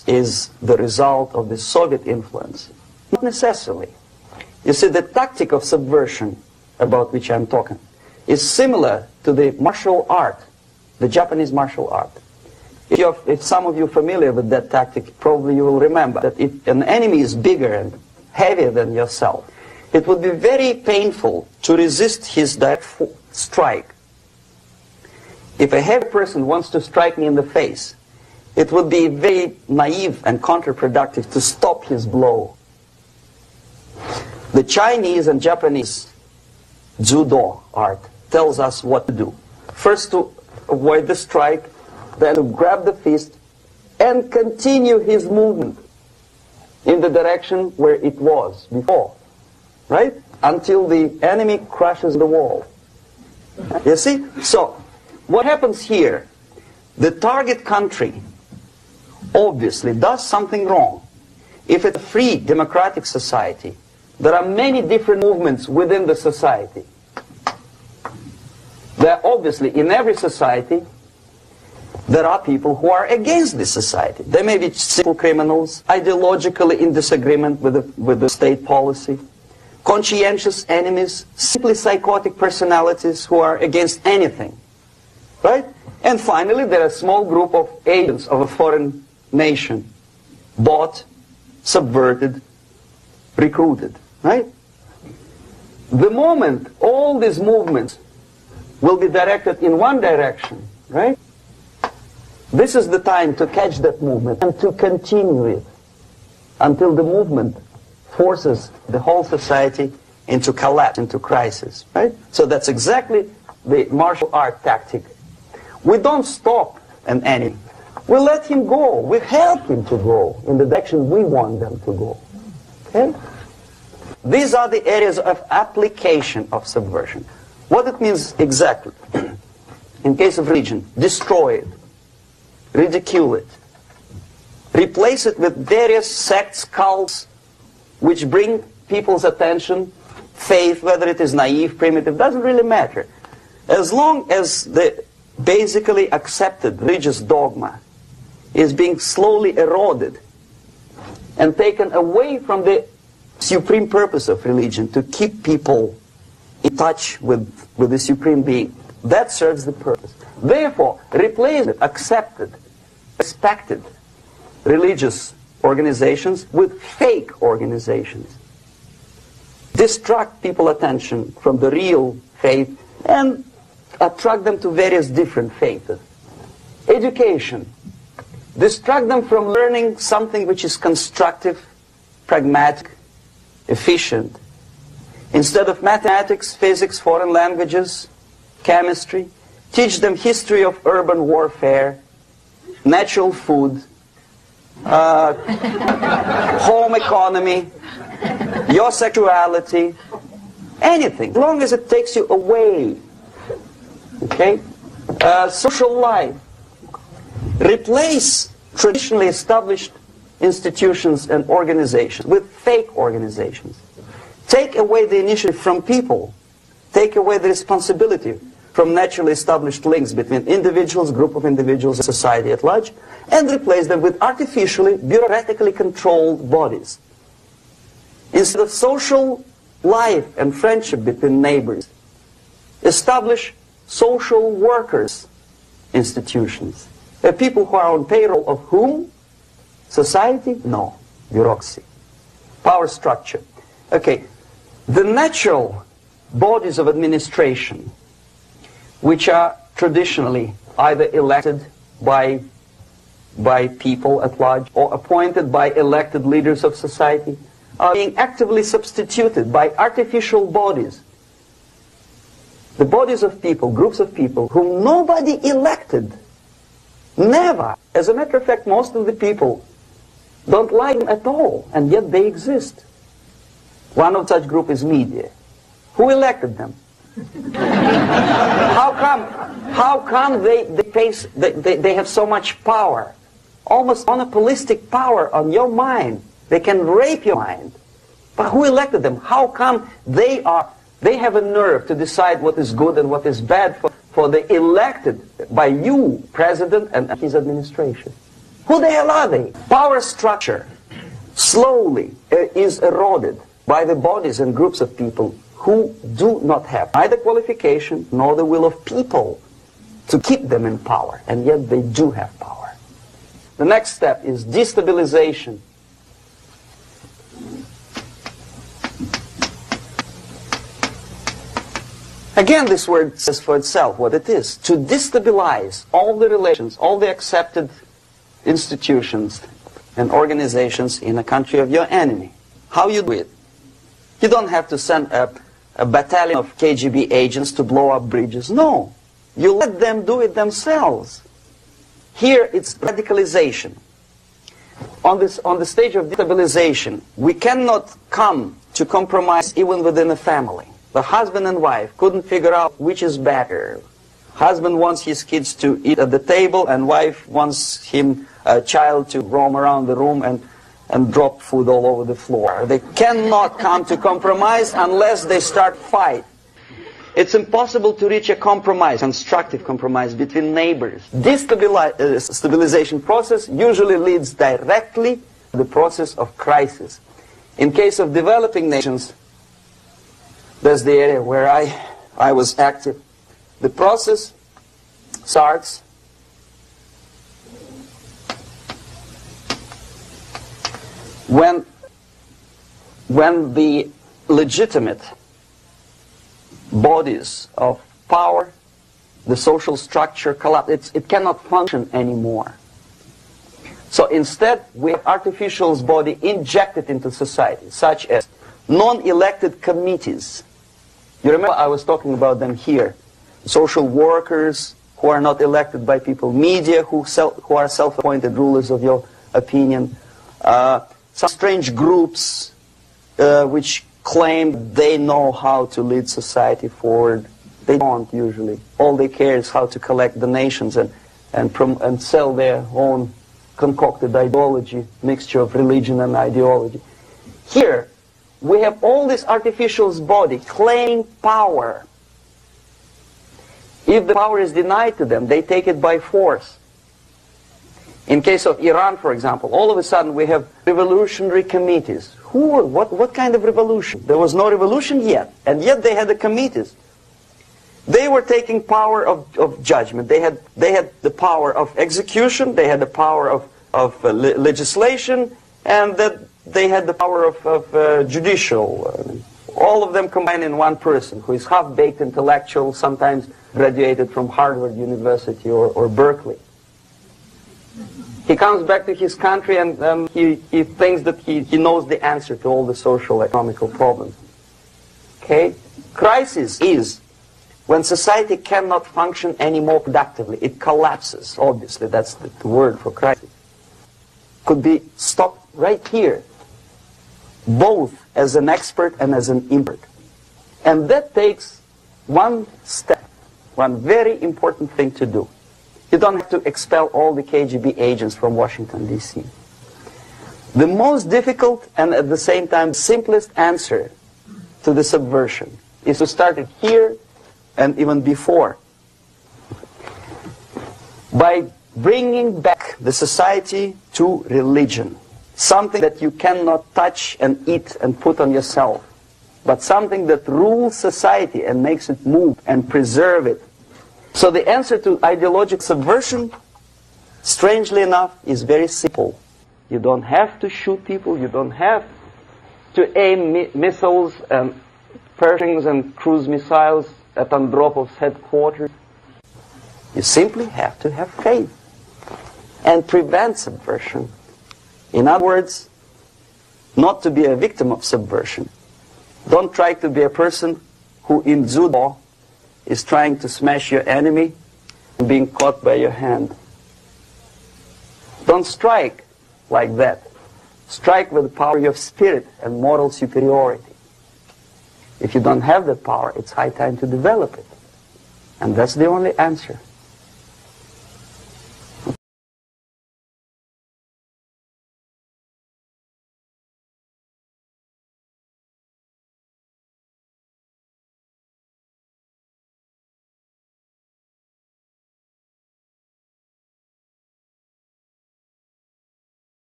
is the result of the Soviet influence. Not necessarily. You see, the tactic of subversion about which I'm talking is similar to the martial art, the Japanese martial art. If some of you are familiar with that tactic, probably you will remember that if an enemy is bigger and heavier than yourself, it would be very painful to resist his direct strike. If a heavy person wants to strike me in the face, it would be very naive and counterproductive to stop his blow. The Chinese and Japanese judo art tells us what to do. First, to avoid the strike, then to grab the fist and continue his movement in the direction where it was before, right? Until the enemy crashes the wall. You see? So, what happens here? The target country obviously does something wrong. If it's a free democratic society, there are many different movements within the society. There are obviously, in every society, there are people who are against this society. They may be simple criminals, ideologically in disagreement with the state policy, conscientious enemies, simply psychotic personalities who are against anything. Right? And finally, there are a small group of agents of a foreign nation, bought, subverted, recruited. Right? The moment all these movements will be directed in one direction, right? This is the time to catch that movement and to continue it until the movement forces the whole society into collapse, into crisis, right? So that's exactly the martial art tactic. We don't stop an enemy. We let him go. We help him to go in the direction we want them to go. Okay? These are the areas of application of subversion. What it means exactly. In case of religion, destroy it, ridicule it, replace it with various sects, cults, which bring people's attention, faith, whether it is naive, primitive, doesn't really matter. As long as the basically accepted religious dogma is being slowly eroded and taken away from the supreme purpose of religion, to keep people in touch with the supreme being, that serves the purpose. Therefore, replace it, accepted, respected religious organizations with fake organizations. Distract people's attention from the real faith and attract them to various different faiths. Education. Distract them from learning something which is constructive, pragmatic, efficient. Instead of mathematics, physics, foreign languages, chemistry, teach them history of urban warfare, natural food, home economy, your sexuality, anything, as long as it takes you away. Okay? Social life. Replace traditionally established institutions and organizations with fake organizations. Take away the initiative from people. Take away the responsibility from naturally established links between individuals, group of individuals, and society at large, and replace them with artificially, bureaucratically controlled bodies. Instead of social life and friendship between neighbors, establish social workers institutions. People who are on payroll of whom? Society? No. Bureaucracy. Power structure. Okay. The natural bodies of administration, which are traditionally either elected by people at large or appointed by elected leaders of society, are being actively substituted by artificial bodies. The bodies of people, groups of people whom nobody elected. Never. As a matter of fact, most of the people don't like them at all, and yet they exist. One of such group is media. Who elected them? How come they have so much power? Almost monopolistic power on your mind. They can rape your mind. But who elected them? How come they have a nerve to decide what is good and what is bad for the elected by you, president, and his administration? Who the hell are they? Power structure slowly is eroded by the bodies and groups of people who do not have either qualification nor the will of people to keep them in power, and yet they do have power. The next step is destabilization. Again, this word says for itself what it is. To destabilize all the relations, all the accepted institutions and organizations in a country of your enemy. How you do it? You don't have to send a battalion of KGB agents to blow up bridges. No. You let them do it themselves. Here it's radicalization. On the stage of destabilization, we cannot come to compromise even within a family. The husband and wife couldn't figure out which is better. Husband wants his kids to eat at the table, and wife wants a child to roam around the room and drop food all over the floor. They cannot come to compromise unless they start fight. It's impossible to reach a compromise, constructive compromise between neighbors. This stabilization process usually leads directly to the process of crisis. In case of developing nations, that's the area where I was active. The process starts when the legitimate bodies of power, the social structure collapse. It cannot function anymore. So instead, we have artificial body injected into society, such as non-elected committees. You remember I was talking about them here. Social workers who are not elected by people, media who are self-appointed rulers of your opinion, some strange groups which claim they know how to lead society forward. They don't usually. All they care is how to collect donations and sell their own concocted ideology, mixture of religion and ideology. Here, we have all this artificial body claiming power. If the power is denied to them, they take it by force. In case of Iran, for example, all of a sudden we have revolutionary committees. What kind of revolution? There was no revolution yet, and yet they had the committees. They were taking power of judgment. They had the power of execution, they had the power of legislation, and that they had the power of judicial. All of them combined in one person, who is half-baked intellectual, sometimes graduated from Harvard University or Berkeley. He comes back to his country and he thinks that he knows the answer to all the social economical problems. Okay? Crisis is when society cannot function anymore productively. It collapses, obviously. That's the word for crisis. Could be stopped right here, both as an expert and as an impert. And that takes one step, one very important thing to do. You don't have to expel all the KGB agents from Washington, D.C. The most difficult and at the same time simplest answer to the subversion is to start it here and even before, by bringing back the society to religion. Something that you cannot touch and eat and put on yourself, but something that rules society and makes it move and preserve it. So the answer to ideological subversion, strangely enough, is very simple. You don't have to shoot people. You don't have to aim missiles and Pershings and cruise missiles at Andropov's headquarters. You simply have to have faith and prevent subversion. In other words, not to be a victim of subversion. Don't try to be a person who in judo is trying to smash your enemy and being caught by your hand. Don't strike like that. Strike with the power of spirit and moral superiority. If you don't have that power, it's high time to develop it. And that's the only answer.